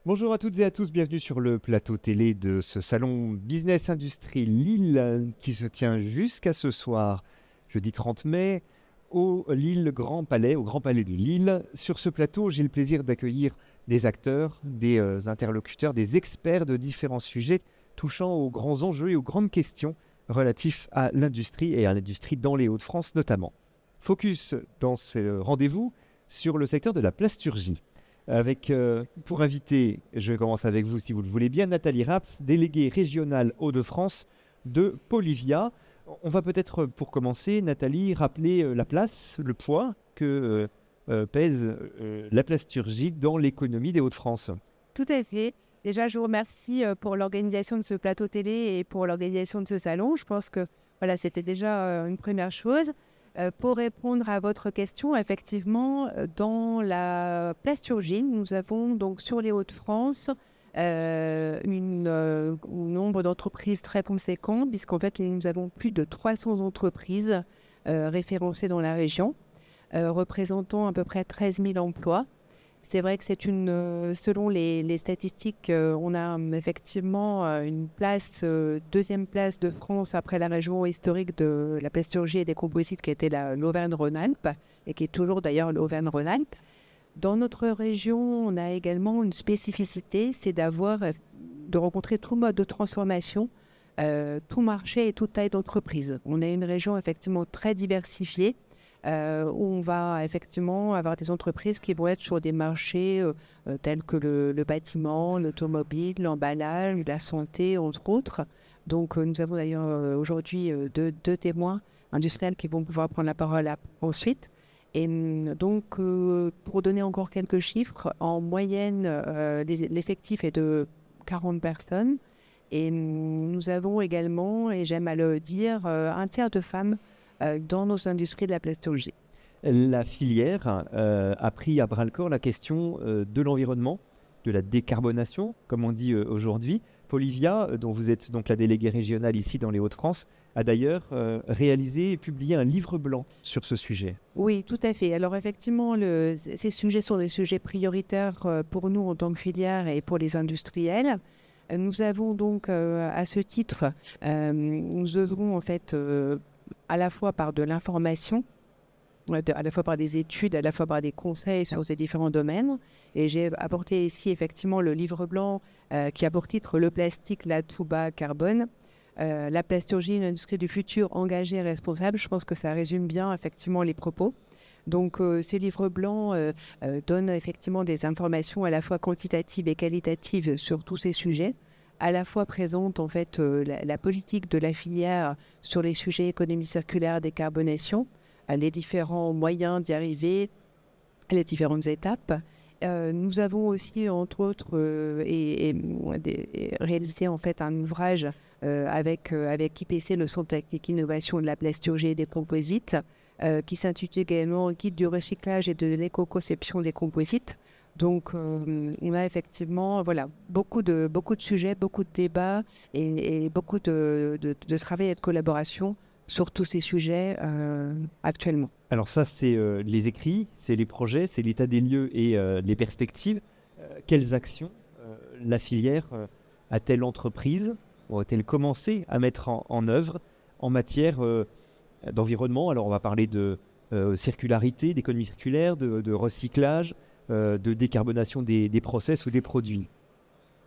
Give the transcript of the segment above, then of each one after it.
Bonjour à toutes et à tous, bienvenue sur le plateau télé de ce salon Business Industrie Lille qui se tient jusqu'à ce soir, jeudi 30 mai, au Lille Grand Palais, au Grand Palais de Lille. Sur ce plateau, j'ai le plaisir d'accueillir des acteurs, des interlocuteurs, des experts de différents sujets touchant aux grands enjeux et aux grandes questions relatifs à l'industrie et à l'industrie dans les Hauts-de-France notamment. Focus dans ce rendez-vous sur le secteur de la plasturgie. Avec, pour inviter, je commence avec vous si vous le voulez bien, Nathalie Raps, déléguée régionale Hauts-de-France de Polivia. On va peut-être, pour commencer, Nathalie, rappeler la place, le poids que pèse la plasturgie dans l'économie des Hauts-de-France. Tout à fait. Déjà, je vous remercie pour l'organisation de ce plateau télé et pour l'organisation de ce salon. Je pense que voilà, c'était déjà une première chose. Pour répondre à votre question, effectivement, dans la plasturgie, nous avons donc sur les Hauts-de-France un nombre d'entreprises très conséquent, puisqu'en fait, nous avons plus de 300 entreprises référencées dans la région, représentant à peu près 13 000 emplois. C'est vrai que selon les statistiques, on a effectivement une place, deuxième place de France après la région historique de la plasturgie et des composites qui était l'Auvergne-Rhône-Alpes et qui est toujours d'ailleurs l'Auvergne-Rhône-Alpes. Dans notre région, on a également une spécificité, c'est de rencontrer tout mode de transformation, tout marché et toute taille d'entreprise. On a une région effectivement très diversifiée, où on va effectivement avoir des entreprises qui vont être sur des marchés tels que le bâtiment, l'automobile, l'emballage, la santé, entre autres. Donc nous avons d'ailleurs aujourd'hui deux témoins industriels qui vont pouvoir prendre la parole ensuite. Et donc, pour donner encore quelques chiffres, en moyenne, l'effectif est de 40 personnes. Et nous avons également, et j'aime à le dire, un tiers de femmes dans nos industries de la plasturgie. La filière a pris à bras-le-corps la question de l'environnement, de la décarbonation, comme on dit aujourd'hui. Polivia, dont vous êtes donc la déléguée régionale ici dans les Hauts-de-France, a d'ailleurs réalisé et publié un livre blanc sur ce sujet. Oui, tout à fait. Alors effectivement, ces sujets sont des sujets prioritaires pour nous en tant que filière et pour les industriels. Nous avons donc à ce titre, nous œuvrons en fait à la fois par de l'information, à la fois par des études, à la fois par des conseils sur ces différents domaines. Et j'ai apporté ici effectivement le livre blanc qui a pour titre « Le plastique, l'atout bas carbone ». La plasturgie, une industrie du futur engagée et responsable. Je pense que ça résume bien effectivement les propos. Donc ce livre blanc donne effectivement des informations à la fois quantitatives et qualitatives sur tous ces sujets, à la fois présente en fait la politique de la filière sur les sujets économie circulaire, décarbonation, les différents moyens d'y arriver, les différentes étapes. Nous avons aussi, entre autres, réalisé en fait un ouvrage avec IPC, le Centre technique innovation de la plasturgie et des composites, qui s'intitule également Guide du recyclage et de l'éco-conception des composites. Donc, on a effectivement beaucoup de sujets, beaucoup de débats et beaucoup de travail et de collaboration sur tous ces sujets actuellement. Alors ça, c'est les écrits, c'est les projets, c'est l'état des lieux et les perspectives. Quelles actions la filière a-t-elle entreprise ou a-t-elle commencé à mettre en œuvre en matière d'environnement? Alors on va parler de circularité, d'économie circulaire, de recyclage, de décarbonation des process ou des produits.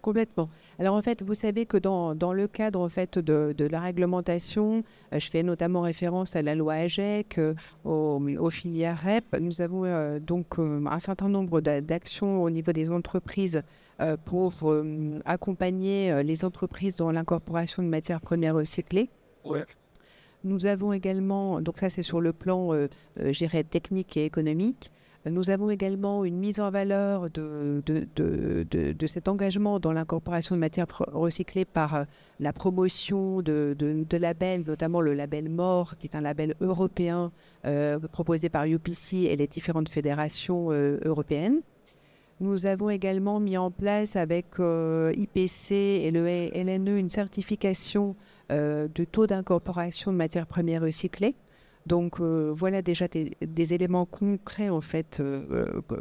Complètement. Alors en fait, vous savez que dans le cadre en fait de la réglementation, je fais notamment référence à la loi AGEC, aux filières REP. Nous avons donc un certain nombre d'actions au niveau des entreprises pour accompagner les entreprises dans l'incorporation de matières premières recyclées. Ouais. Nous avons également, donc ça c'est sur le plan, je dirais, technique et économique. Nous avons également une mise en valeur de cet engagement dans l'incorporation de matières recyclées par la promotion de labels, notamment le label MORE, qui est un label européen proposé par UPC et les différentes fédérations européennes. Nous avons également mis en place avec IPC et le LNE une certification de taux d'incorporation de matières premières recyclées. Donc voilà déjà des éléments concrets en fait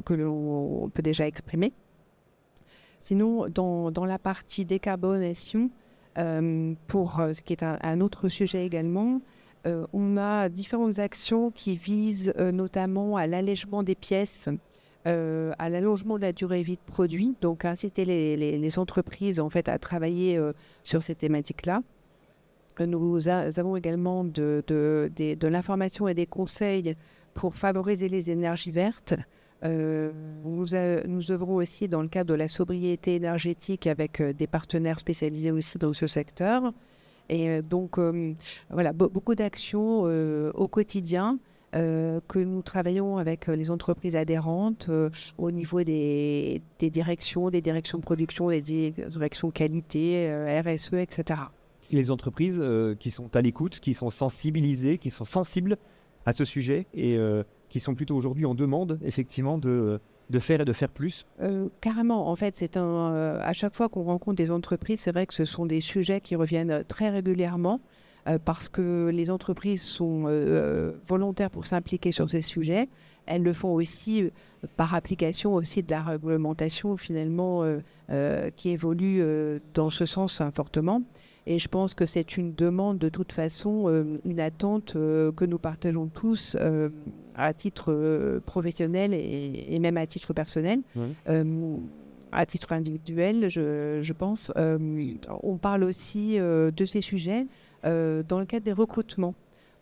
que l'on peut déjà exprimer. Sinon, dans la partie décarbonation, pour ce qui est un autre sujet également, on a différentes actions qui visent notamment à l'allègement des pièces, à l'allongement de la durée de vie de produits, donc inciter les entreprises en fait à travailler sur ces thématiques-là. Nous avons également de l'information et des conseils pour favoriser les énergies vertes. Nous œuvrons aussi dans le cadre de la sobriété énergétique avec des partenaires spécialisés aussi dans ce secteur. Et donc, voilà, beaucoup d'actions au quotidien que nous travaillons avec les entreprises adhérentes au niveau des directions de production, des directions qualité, RSE, etc. Les entreprises qui sont à l'écoute, qui sont sensibilisées, qui sont sensibles à ce sujet et qui sont plutôt aujourd'hui en demande, effectivement, de faire et de faire plus. Carrément, en fait, à chaque fois qu'on rencontre des entreprises, c'est vrai que ce sont des sujets qui reviennent très régulièrement parce que les entreprises sont volontaires pour s'impliquer sur ces sujets. Elles le font aussi par application aussi de la réglementation finalement qui évolue dans ce sens fortement. Et je pense que c'est une demande de toute façon, une attente que nous partageons tous à titre professionnel et même à titre personnel. À titre individuel, je pense. On parle aussi de ces sujets dans le cadre des recrutements.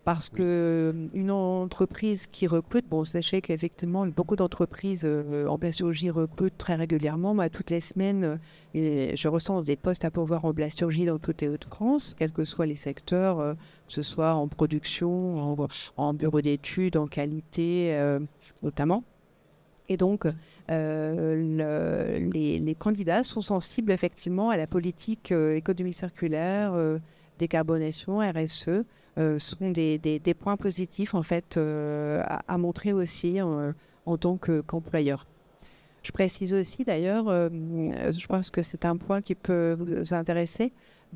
Parce qu'une entreprise qui recrute, bon, sachez qu'effectivement, beaucoup d'entreprises en plasturgie recrutent très régulièrement. Moi, toutes les semaines, je recense des postes à pourvoir en plasturgie dans toutes les Hauts-de-France, quels que soient les secteurs, que ce soit en production, en bureau d'études, en qualité, notamment. Et donc, les candidats sont sensibles effectivement à la politique économie circulaire, décarbonation, RSE. Sont des points positifs en fait à montrer aussi en tant qu'employeur. Je précise aussi d'ailleurs, je pense que c'est un point qui peut vous intéresser,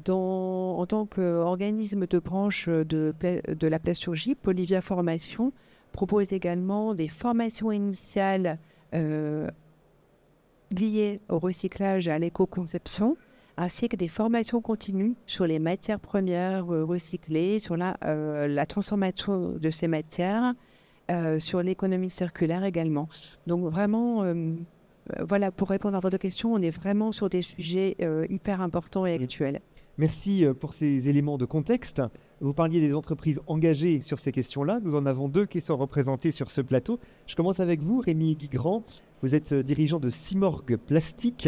en tant qu'organisme de branche de la plasturgie, Polyvia Formation propose également des formations initiales liées au recyclage et à l'éco-conception, ainsi que des formations continues sur les matières premières recyclées, sur la transformation de ces matières, sur l'économie circulaire également. Donc vraiment, voilà, pour répondre à votre question, on est vraiment sur des sujets hyper importants et actuels. Merci pour ces éléments de contexte. Vous parliez des entreprises engagées sur ces questions-là. Nous en avons 2 qui sont représentées sur ce plateau. Je commence avec vous, Rémi Guigrand. Vous êtes dirigeant de Simorgue Plastique,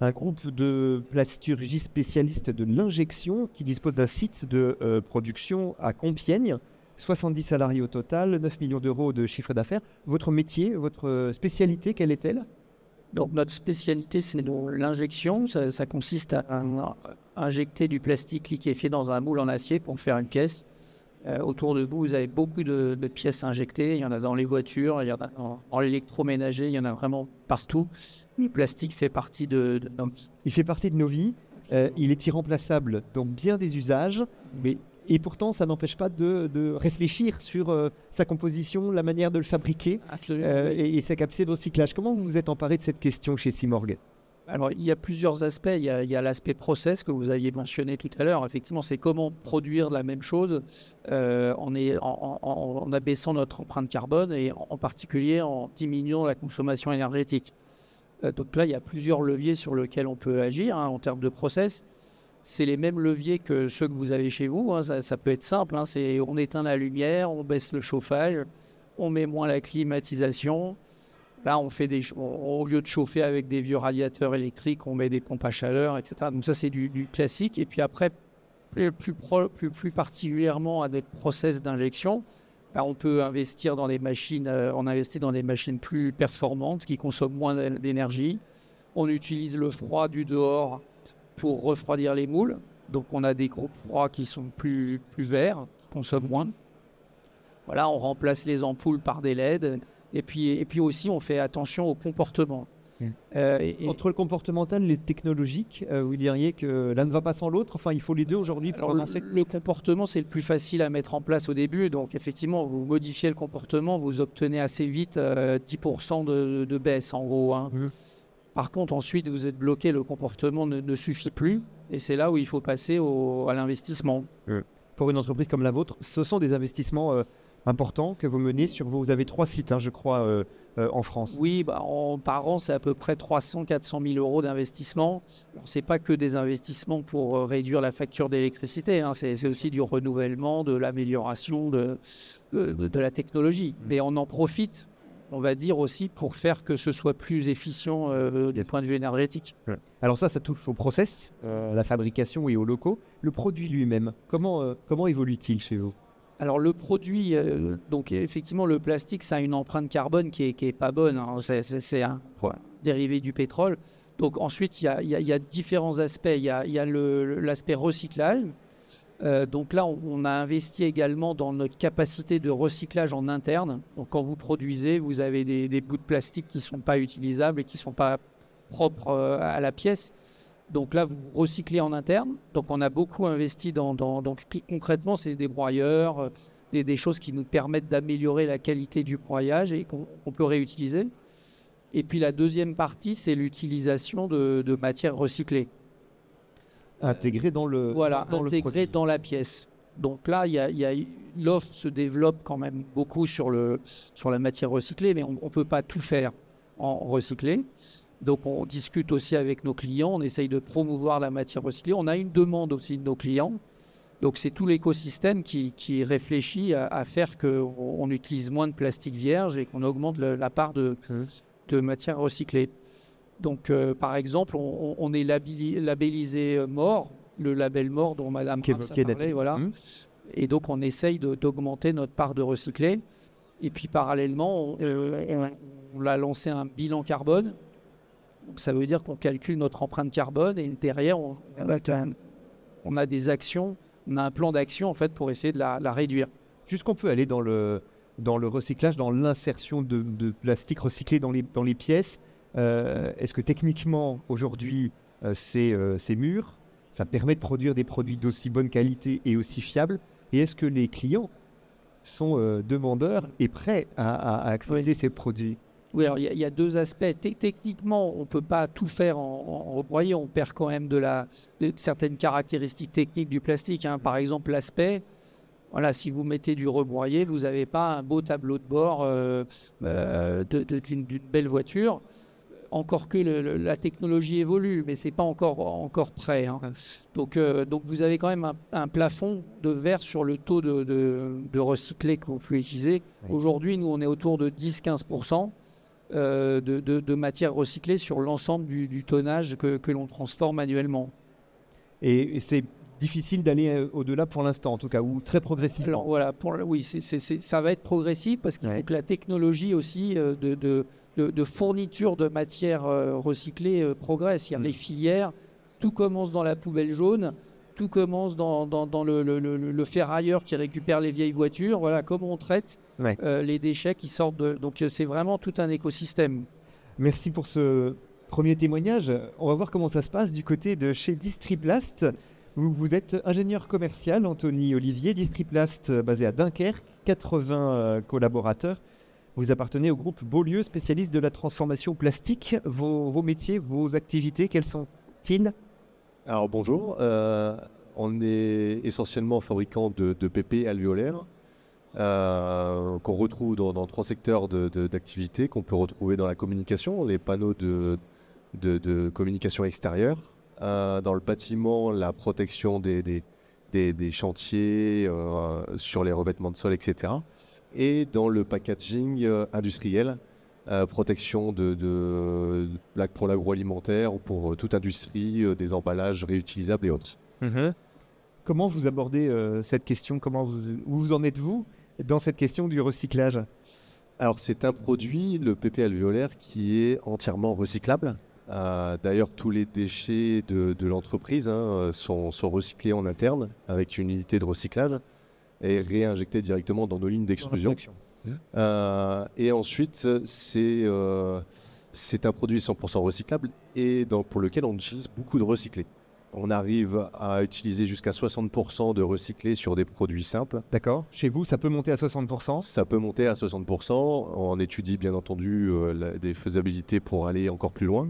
un groupe de plasturgie spécialiste de l'injection qui dispose d'un site de production à Compiègne. 70 salariés au total, 9 millions d'euros de chiffre d'affaires. Votre métier, votre spécialité, quelle est-elle ? Donc notre spécialité, c'est l'injection. Ça consiste à injecter du plastique liquéfié dans un moule en acier pour faire une pièce. Autour de vous, vous avez beaucoup de pièces injectées. Il y en a dans les voitures, il y en a dans l'électroménager, il y en a vraiment partout. Le plastique fait partie de nos vies. Il fait partie de nos vies. Il est irremplaçable dans bien des usages. Oui. Et pourtant, ça n'empêche pas de réfléchir sur sa composition, la manière de le fabriquer et sa capacité de recyclage. Comment vous vous êtes emparé de cette question chez Simorgue ? Alors, il y a plusieurs aspects. Il y a l'aspect process que vous aviez mentionné tout à l'heure. Effectivement, c'est comment produire la même chose en abaissant notre empreinte carbone et en particulier en diminuant la consommation énergétique. Donc là, il y a plusieurs leviers sur lesquels on peut agir en termes de process. C'est les mêmes leviers que ceux que vous avez chez vous. Ça peut être simple. On éteint la lumière, on baisse le chauffage, on met moins la climatisation. Là, au lieu de chauffer avec des vieux radiateurs électriques, on met des pompes à chaleur, etc. Donc ça, c'est du classique. Et puis après, plus particulièrement à notre process d'injection, on peut investir dans des machines. On investit dans des machines plus performantes qui consomment moins d'énergie. On utilise le froid du dehors pour refroidir les moules. Donc on a des groupes froids qui sont plus verts, qui consomment moins. Voilà, on remplace les ampoules par des LED. Et puis aussi, on fait attention au comportement. Entre le comportemental et le technologique, vous diriez que l'un ne va pas sans l'autre. Enfin, il faut les deux aujourd'hui pour avancer. Le comportement, c'est le plus facile à mettre en place au début. Donc, effectivement, vous modifiez le comportement, vous obtenez assez vite 10% de baisse, en gros. Par contre, ensuite, vous êtes bloqué, le comportement ne suffit plus. Et c'est là où il faut passer à l'investissement. Pour une entreprise comme la vôtre, ce sont des investissements importants que vous menez sur vos... Vous avez 3 sites, je crois, en France. Oui, par an, c'est à peu près 300-400 000 euros d'investissement. Ce n'est pas que des investissements pour réduire la facture d'électricité. C'est aussi du renouvellement, de l'amélioration de la technologie. Mais on en profite, on va dire aussi, pour faire que ce soit plus efficient du point de vue énergétique. Alors ça touche au process, la fabrication et aux locaux. Le produit lui-même, comment évolue-t-il chez vous ? Alors le produit, donc effectivement le plastique, ça a une empreinte carbone qui est pas bonne. C'est un dérivé du pétrole. Donc ensuite, il y a différents aspects. Il y a l'aspect recyclage. Donc là, on a investi également dans notre capacité de recyclage en interne. Donc quand vous produisez, vous avez des bouts de plastique qui ne sont pas utilisables et qui ne sont pas propres à la pièce. Donc là, vous recyclez en interne. Donc on a beaucoup investi donc concrètement, c'est des broyeurs, des choses qui nous permettent d'améliorer la qualité du broyage et qu'on peut réutiliser. Et puis la deuxième partie, c'est l'utilisation de matières recyclées. Intégrées dans le intégrées dans la pièce. Donc là, l'offre se développe quand même beaucoup sur la matière recyclée, mais on ne peut pas tout faire en recyclé. Donc on discute aussi avec nos clients, on essaye de promouvoir la matière recyclée. On a une demande aussi de nos clients. Donc c'est tout l'écosystème qui réfléchit à faire qu'on utilise moins de plastique vierge et qu'on augmente la part de matière recyclée. Donc par exemple, on est labellisé MORE, le label MORE dont Madame Krams a parlé. Voilà. Et donc on essaye d'augmenter notre part de recyclé. Et puis parallèlement, on a lancé un bilan carbone. Donc ça veut dire qu'on calcule notre empreinte carbone et derrière, on a des actions, on a un plan d'action en fait pour essayer de la réduire. Jusqu'on peut aller dans le recyclage, dans l'insertion de plastique recyclé dans les pièces. Est-ce que techniquement, aujourd'hui, c'est mûr? Ça permet de produire des produits d'aussi bonne qualité et aussi fiables? Et est-ce que les clients sont demandeurs et prêts à accepter ces produits? Oui, alors il y a deux aspects. Techniquement, on ne peut pas tout faire en rebroyer. On perd quand même de certaines caractéristiques techniques du plastique. Par exemple, l'aspect, voilà, si vous mettez du rebroyé, vous n'avez pas un beau tableau de bord d'une belle voiture. Encore que la technologie évolue, mais ce n'est pas encore prêt. Donc vous avez quand même un plafond de verre sur le taux de recyclé que vous pouvez utiliser. Oui. Aujourd'hui, nous, on est autour de 10-15%. De matière recyclée sur l'ensemble du tonnage que l'on transforme annuellement. Et c'est difficile d'aller au-delà pour l'instant, en tout cas, ou très progressivement. Alors voilà, oui, ça va être progressif parce qu'il faut que la technologie aussi de fourniture de matière recyclée progresse. Il y a les filières, tout commence dans la poubelle jaune. Tout commence dans le ferrailleur qui récupère les vieilles voitures. Voilà comment on traite les déchets qui sortent de... Donc c'est vraiment tout un écosystème. Merci pour ce premier témoignage. On va voir comment ça se passe du côté de chez Distriplast. Vous êtes ingénieur commercial, Anthony Olivier. Distriplast basé à Dunkerque, 80 collaborateurs. Vous appartenez au groupe Beaulieu, spécialiste de la transformation plastique. Vos métiers, vos activités, quels sont-ils ? Alors bonjour, on est essentiellement fabricant de PP alvéolaires qu'on retrouve dans 3 secteurs d'activité, qu'on peut retrouver dans la communication, les panneaux de communication extérieure, dans le bâtiment, la protection des chantiers sur les revêtements de sol, etc. Et dans le packaging industriel, protection pour l'agroalimentaire ou pour toute industrie, des emballages réutilisables et autres. Comment vous abordez cette question? Où vous en êtes-vous dans cette question du recyclage? Alors c'est un produit, le PP alvéolaire, qui est entièrement recyclable. D'ailleurs, tous les déchets de l'entreprise sont recyclés en interne avec une unité de recyclage et réinjectés directement dans nos lignes d'extrusion. Et ensuite, c'est un produit 100% recyclable et pour lequel on utilise beaucoup de recyclés. On arrive à utiliser jusqu'à 60% de recyclés sur des produits simples. D'accord. Chez vous, ça peut monter à 60%? Ça peut monter à 60%. On étudie bien entendu des faisabilités pour aller encore plus loin.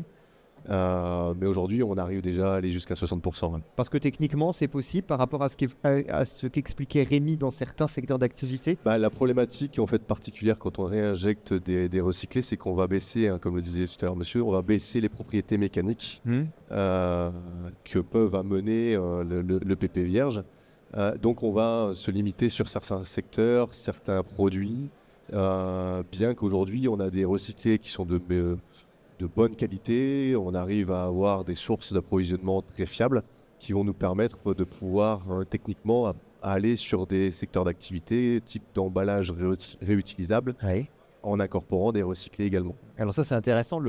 Mais aujourd'hui, on arrive déjà à aller jusqu'à 60%. Ouais. Parce que techniquement, c'est possible par rapport à ce qu'expliquait Rémi dans certains secteurs d'activité. La problématique en fait particulière quand on réinjecte des recyclés, c'est qu'on va baisser, hein, comme le disait tout à l'heure monsieur, on va baisser les propriétés mécaniques que peuvent amener le PP vierge. Donc on va se limiter sur certains secteurs, certains produits, bien qu'aujourd'hui on a des recyclés qui sont de bonne qualité, on arrive à avoir des sources d'approvisionnement très fiables qui vont nous permettre de pouvoir techniquement à aller sur des secteurs d'activité type d'emballage réutilisable en incorporant des recyclés également. Alors ça c'est intéressant,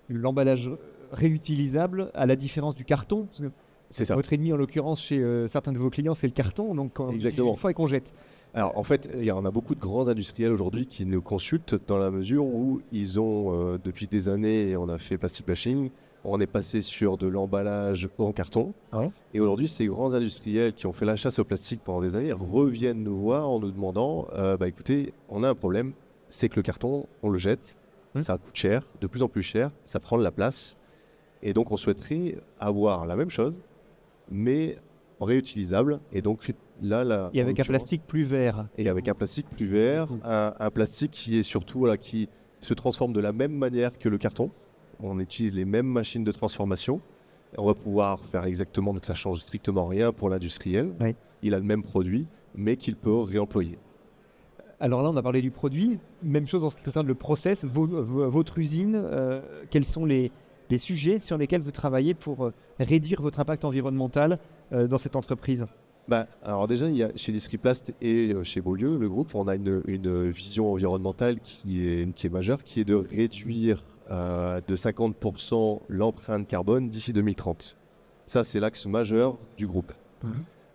l'emballage réutilisable à la différence du carton. Parce que c'est ça. Votre ennemi en l'occurrence chez certains de vos clients c'est le carton, donc quand exactement. Une fois et qu'on jette. Alors en fait, il y en a beaucoup de grands industriels aujourd'hui qui nous consultent dans la mesure où ils ont, depuis des années, on a fait plastic bashing, on est passé sur de l'emballage en carton. Et aujourd'hui, ces grands industriels qui ont fait la chasse au plastique pendant des années reviennent nous voir en nous demandant, écoutez, on a un problème, c'est que le carton, on le jette, ça coûte cher, de plus en plus cher, ça prend de la place. Et donc on souhaiterait avoir la même chose, mais réutilisable. Et donc là, et avec un plastique plus vert. Et avec un plastique plus vert, un plastique qui est surtout qui se transforme de la même manière que le carton. On utilise les mêmes machines de transformation. On va pouvoir faire exactement, donc ça change strictement rien pour l'industriel. Oui. Il a le même produit, mais qu'il peut réemployer. Alors là, on a parlé du produit. Même chose en ce qui concerne le process. Votre usine, quels sont les sujets sur lesquels vous travaillez pour réduire votre impact environnemental dans cette entreprise? Alors déjà, il y a chez Distriplast et chez Beaulieu, le groupe, on a une vision environnementale qui est majeure, qui est de réduire de 50% l'empreinte carbone d'ici 2030. Ça, c'est l'axe majeur du groupe.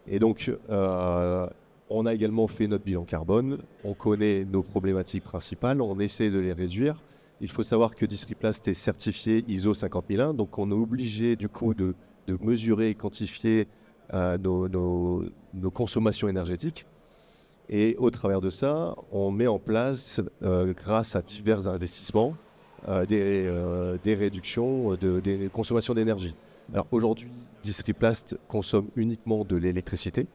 Et donc, on a également fait notre bilan carbone, on connaît nos problématiques principales, on essaie de les réduire. Il faut savoir que Distriplast est certifié ISO 50001, donc on est obligé du coup de mesurer et quantifier nos consommations énergétiques. Et au travers de ça, on met en place, grâce à divers investissements, des réductions des consommations d'énergie. Alors aujourd'hui, Distriplast consomme uniquement de l'électricité.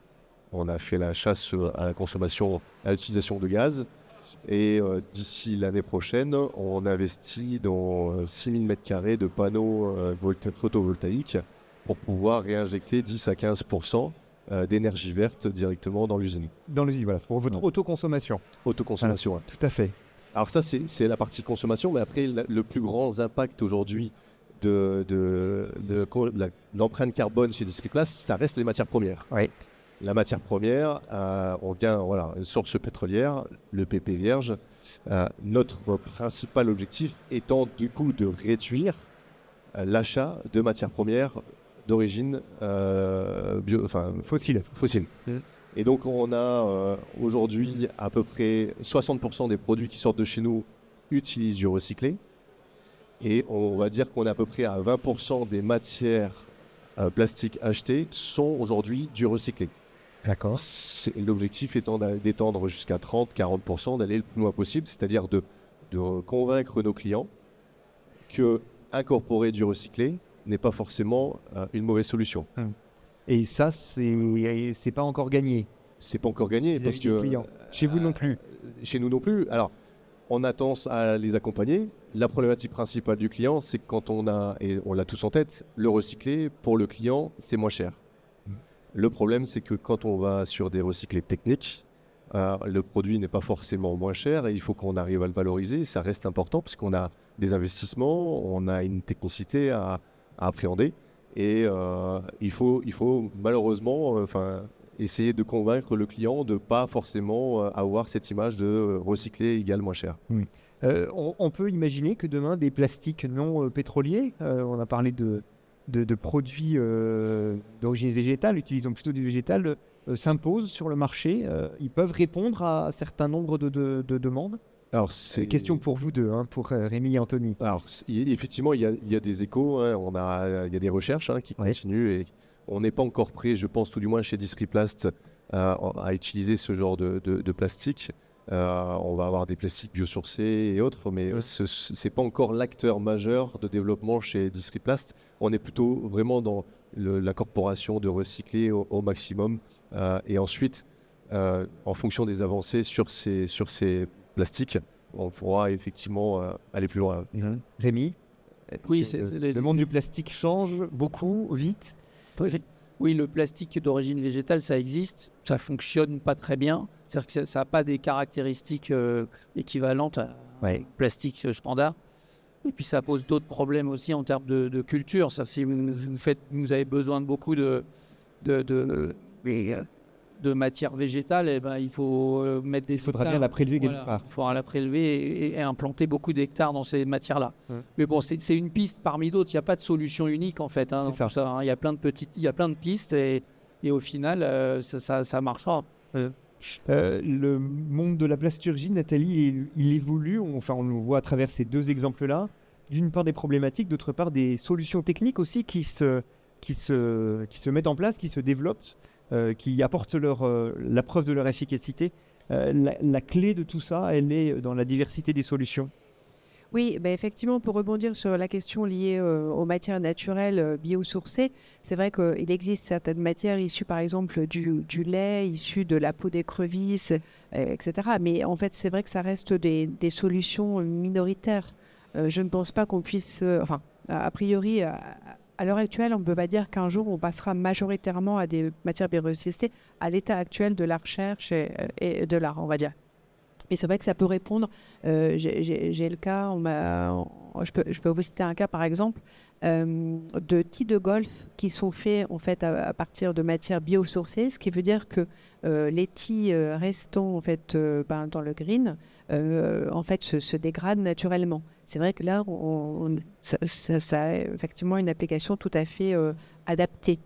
On a fait la chasse à la consommation, à l'utilisation de gaz. Et d'ici l'année prochaine, on investit dans 6000 m² de panneaux photovoltaïques pour pouvoir réinjecter 10 à 15% d'énergie verte directement dans l'usine. Dans l'usine, voilà, pour votre autoconsommation. Autoconsommation, voilà, tout à fait. Alors ça, c'est la partie consommation, mais après, le plus grand impact aujourd'hui de l'empreinte carbone chez Distriplast, ça reste les matières premières. Oui. La matière première, une source pétrolière, le PP vierge. Notre principal objectif étant du coup de réduire l'achat de matières premières d'origine fossile. Et donc on a aujourd'hui à peu près 60% des produits qui sortent de chez nous utilisent du recyclé. Et on va dire qu'on est à peu près à 20% des matières plastiques achetées sont aujourd'hui du recyclé. D'accord. L'objectif étant d'étendre jusqu'à 30-40%, d'aller le plus loin possible, c'est-à-dire de convaincre nos clients que incorporer du recyclé n'est pas forcément une mauvaise solution. Et ça, c'est pas encore gagné. C'est pas encore gagné parce que chez vous non plus. Chez nous non plus. Alors, on a tendance à les accompagner. La problématique principale du client, c'est que quand on a, et on l'a tous en tête, le recyclé pour le client, c'est moins cher. Le problème, c'est que quand on va sur des recyclés techniques, le produit n'est pas forcément moins cher et il faut qu'on arrive à le valoriser. Ça reste important parce qu'on a des investissements, on a une technicité à appréhender et il faut malheureusement essayer de convaincre le client de ne pas forcément avoir cette image de recyclé égale moins cher. On peut imaginer que demain, des plastiques non pétroliers, on a parlé de produits d'origine végétale, utilisant plutôt du végétal, s'imposent sur le marché. Ils peuvent répondre à un certain nombre de demandes. Alors, c'est question pour vous deux, pour Rémi et Anthony. Alors, effectivement, il y a des échos, il y a des recherches qui continuent et on n'est pas encore prêt, je pense, tout du moins chez Distriplast, à utiliser ce genre de plastique. On va avoir des plastiques biosourcés et autres, mais ce n'est pas encore l'acteur majeur de développement chez Distriplast. On est plutôt vraiment dans l'incorporation de recycler au maximum. Et ensuite, en fonction des avancées sur ces plastiques, on pourra effectivement aller plus loin. Rémi, Oui, le monde du plastique change beaucoup, vite. Oui, le plastique d'origine végétale, ça existe, ça fonctionne pas très bien. C'est-à-dire que ça n'a pas des caractéristiques équivalentes à plastique standard. Et puis ça pose d'autres problèmes aussi en termes de culture. Si vous avez besoin de beaucoup de matière végétale, eh ben, il faut mettre des hectares. Il faudra bien la prélever quelque part. Il faudra la prélever et implanter beaucoup d'hectares dans ces matières-là. Mais bon, c'est une piste parmi d'autres. Il n'y a pas de solution unique en fait. Dans tout ça, hein. Il y a plein de pistes et au final, ça marchera. Le monde de la plasturgie, Nathalie, il évolue. On le voit à travers ces deux exemples-là. D'une part des problématiques, d'autre part des solutions techniques aussi qui se mettent en place, qui se développent. Qui apportent la preuve de leur efficacité. La clé de tout ça, elle est dans la diversité des solutions. Oui, effectivement, pour rebondir sur la question liée aux matières naturelles biosourcées, c'est vrai qu'il existe certaines matières issues, par exemple, du lait, issues de la peau d'écrevisse, etc. Mais en fait, c'est vrai que ça reste des solutions minoritaires. Je ne pense pas qu'on puisse... a priori... À l'heure actuelle, on ne peut pas dire qu'un jour, on passera majoritairement à des matières biosourcées à l'état actuel de la recherche et de l'art, on va dire. Et c'est vrai que ça peut répondre. J'ai le cas, je peux vous citer un cas, par exemple, de tis de golf qui sont faits en fait, à partir de matières biosourcées, ce qui veut dire que les tis restants en fait, dans le green en fait, se dégradent naturellement. C'est vrai que là, ça a effectivement une application tout à fait adaptée.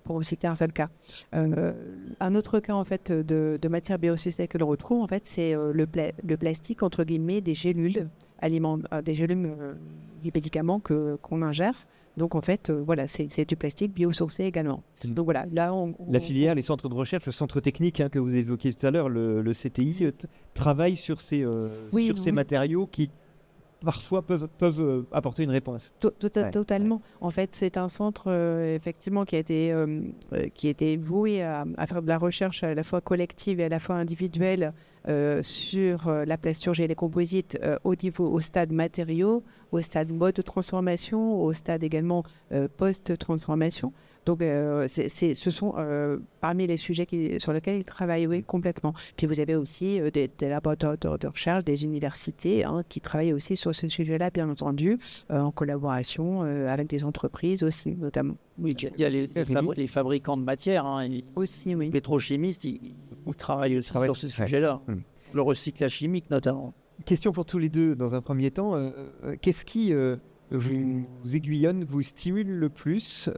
Pour vous citer un seul cas. Un autre cas en fait de matière biosourcée que l'on retrouve en fait, c'est le plastique entre guillemets des gélules des médicaments qu'on ingère. Donc en fait, c'est du plastique biosourcé également. Donc voilà, là la filière, les centres de recherche, le centre technique que vous évoquiez tout à l'heure, le CTI, travaille sur ces matériaux qui parfois peuvent apporter une réponse. Totalement. En fait, c'est un centre effectivement qui a été voué à faire de la recherche à la fois collective et à la fois individuelle sur la plasturgie et les composites au stade matériaux, au stade mode de transformation, au stade également post-transformation. Donc, ce sont parmi les sujets sur lesquels ils travaillent, oui, complètement. Puis vous avez aussi des laboratoires de recherche, des universités qui travaillent aussi sur ce sujet-là, bien entendu, en collaboration avec des entreprises aussi, notamment. Oui, il y a les fabricants de matières, aussi, oui. Les pétrochimistes, ils travaillent aussi sur ce sujet-là. Le recyclage chimique, notamment. Question pour tous les deux, dans un premier temps. Qu'est-ce qui vous aiguillonne, vous stimule le plus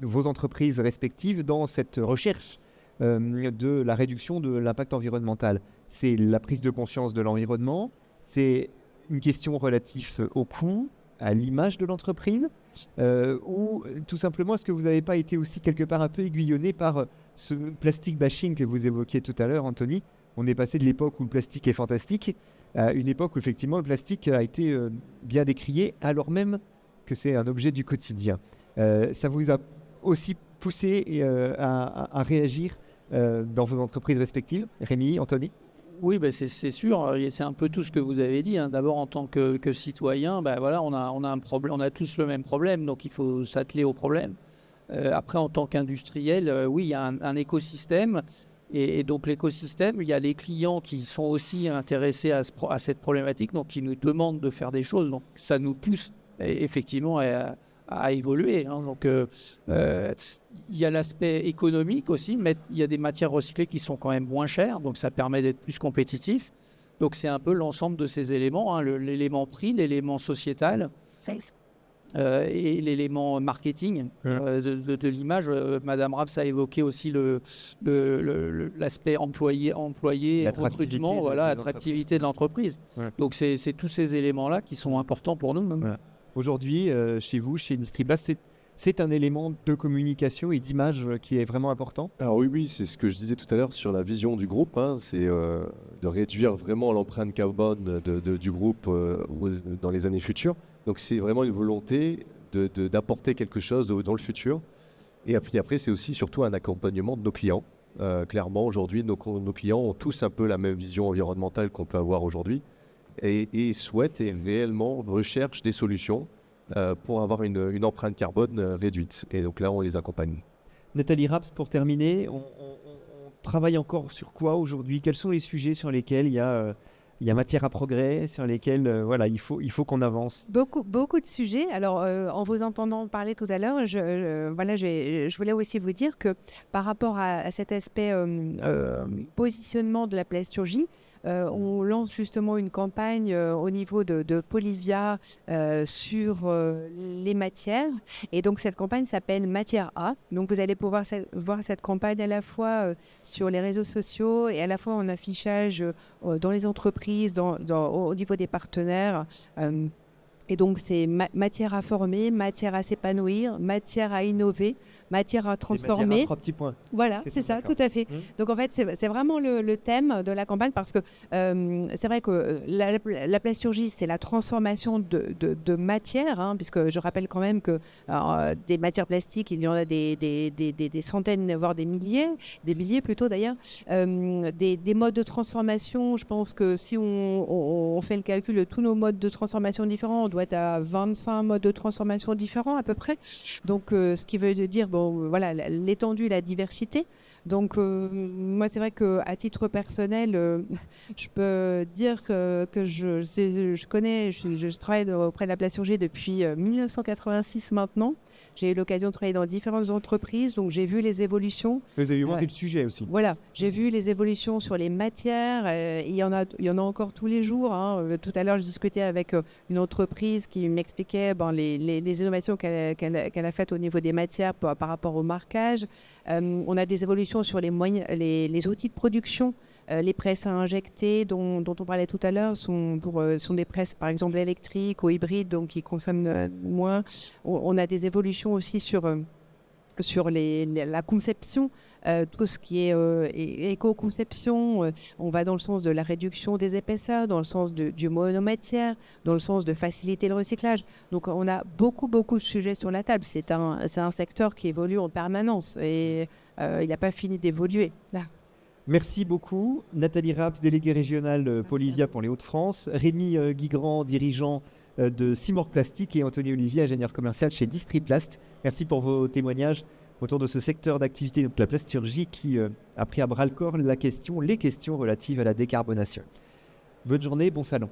vos entreprises respectives dans cette recherche de la réduction de l'impact environnemental? C'est la prise de conscience de l'environnement, c'est une question relative au coût, à l'image de l'entreprise, ou tout simplement, est-ce que vous n'avez pas été aussi quelque part un peu aiguillonné par ce plastic bashing que vous évoquiez tout à l'heure, Anthony? On est passé de l'époque où le plastique est fantastique à une époque où effectivement le plastique a été bien décrié, alors même que c'est un objet du quotidien. Ça vous a aussi poussé à réagir dans vos entreprises respectives? Rémi, Anthony? Oui, c'est sûr, c'est un peu tout ce que vous avez dit. D'abord, en tant que citoyen, on a un problème, on a tous le même problème, donc il faut s'atteler au problème. Après, en tant qu'industriel, oui, il y a un écosystème. Et donc l'écosystème, il y a les clients qui sont aussi intéressés à cette problématique, donc qui nous demandent de faire des choses. Donc ça nous pousse effectivement à évoluer. Donc il y a l'aspect économique aussi, mais il y a des matières recyclées qui sont quand même moins chères, donc ça permet d'être plus compétitif. Donc c'est un peu l'ensemble de ces éléments, l'élément prix, l'élément sociétal. Et l'élément marketing de l'image. Madame Raps a évoqué aussi l'aspect employé recrutement, l'attractivité de l'entreprise. Donc c'est tous ces éléments-là qui sont importants pour nous. Aujourd'hui, chez vous, chez Distriplast, c'est un élément de communication et d'image qui est vraiment important. Alors oui, c'est ce que je disais tout à l'heure sur la vision du groupe, hein, c'est de réduire vraiment l'empreinte carbone du groupe dans les années futures. Donc c'est vraiment une volonté d'apporter quelque chose dans le futur. Et après c'est aussi surtout un accompagnement de nos clients. Clairement, aujourd'hui, nos clients ont tous un peu la même vision environnementale qu'on peut avoir aujourd'hui et souhaitent et réellement recherchent des solutions pour avoir une empreinte carbone réduite. Et donc là, on les accompagne. Nathalie Raps, pour terminer, on travaille encore sur quoi aujourd'hui? Quels sont les sujets sur lesquels il y a matière à progrès, sur lesquels voilà, il faut qu'on avance? Beaucoup de sujets. Alors, en vous entendant parler tout à l'heure, je voulais aussi vous dire que par rapport à cet aspect positionnement de la plasturgie, on lance justement une campagne au niveau de Polivia sur les matières. Et donc, cette campagne s'appelle Matière A. Donc, vous allez pouvoir voir cette campagne à la fois sur les réseaux sociaux et à la fois en affichage dans les entreprises, au niveau des partenaires. Et donc, c'est matière à former, matière à s'épanouir, matière à innover, matière à transformer. Matière à 3 petits points. Voilà, c'est ça, tout à fait. Donc, en fait, c'est vraiment le thème de la campagne parce que c'est vrai que la plasturgie, c'est la transformation de matière, hein, puisque je rappelle quand même que des matières plastiques, il y en a des centaines, voire des milliers plutôt d'ailleurs. Des modes de transformation, je pense que si on fait le calcul de tous nos modes de transformation différents, on doit être à 25 modes de transformation différents à peu près. Donc, ce qui veut dire, voilà, l'étendue, la diversité. Donc, moi, c'est vrai qu'à titre personnel, je peux dire que je travaille auprès de la plasturgie depuis 1986 maintenant. J'ai eu l'occasion de travailler dans différentes entreprises, donc j'ai vu les évolutions. Vous avez monté le sujet aussi. Voilà, j'ai vu les évolutions sur les matières. Il y en a encore tous les jours. Hein. Tout à l'heure, je discutais avec une entreprise qui m'expliquait les innovations qu'elle a faites au niveau des matières par rapport au marquage. On a des évolutions sur les outils de production. Les presses à injecter dont on parlait tout à l'heure sont des presses par exemple électriques ou hybrides, donc qui consomment moins. On a des évolutions aussi sur la conception, tout ce qui est éco-conception. On va dans le sens de la réduction des épaisseurs, dans le sens du monomatière, dans le sens de faciliter le recyclage. Donc on a beaucoup de sujets sur la table. C'est un secteur qui évolue en permanence et il n'a pas fini d'évoluer. Là. Merci beaucoup. Nathalie Raps, déléguée régionale Polivia pour les Hauts-de-France. Rémi Guigrand, dirigeant de Simorg Plastique, et Anthony Olivier, ingénieur commercial chez Distriplast. Merci pour vos témoignages autour de ce secteur d'activité, donc la plasturgie, qui a pris à bras le corps les questions relatives à la décarbonation. Bonne journée, bon salon.